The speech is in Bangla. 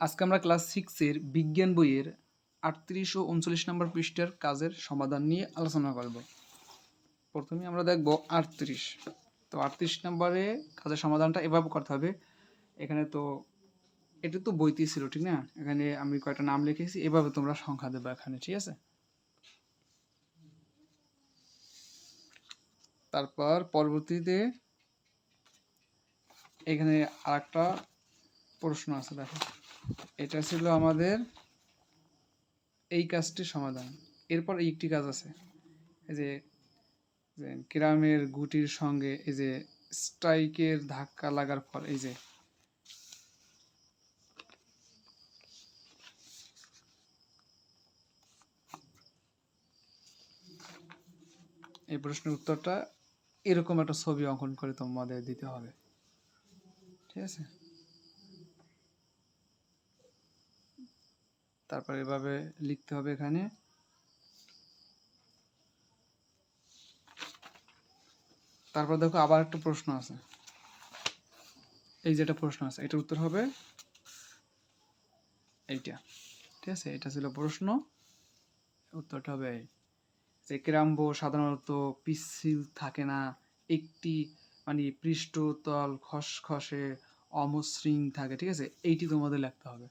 আজকে আমরা ক্লাস 6 এর বিজ্ঞান বইয়ের 38 ও 39 নম্বর পৃষ্ঠার কাজের সমাধান নিয়ে আলোচনা করব। প্রথমে আমরা দেখব 38। তো 38 নম্বরে কাজের সমাধানটা এভাবে করতে হবে। এখানে তো এটা তো বইতেই ছিল, ঠিক না? এখানে আমি কয়েকটা নাম লিখেছি, এভাবে তোমরা সংখ্যা দেবে এখানে, ঠিক আছে? তারপর পরবর্তীতে এখানে আরেকটা প্রশ্ন আছে, দেখো। এটা ছিল আমাদের এই কাজটির সমাধান। এরপর এই একটি কাজ আছে, এই যে গ্রামের গুটির সঙ্গে এই যে স্ট্রাইকের ধাক্কা লাগার পর এই যে এই প্রশ্নের উত্তরটা এরকম একটা ছবি অঙ্কন করে তোমাদের দিতে হবে, ঠিক আছে? তারপর এভাবে লিখতে হবে এখানে। তারপর দেখো আবার একটা প্রশ্ন আছে, এই যেটা প্রশ্ন আছে এটার উত্তর হবে এইটা, ঠিক আছে? এটা ছিল প্রশ্ন, উত্তরটা হবে এই যে কেরাম্ব সাধারণত পিচ্ছিল থাকে না, একটি পৃষ্ঠতল খসখসে অমসৃণ থাকে, ঠিক আছে? এইটি তোমাদের লিখতে হবে।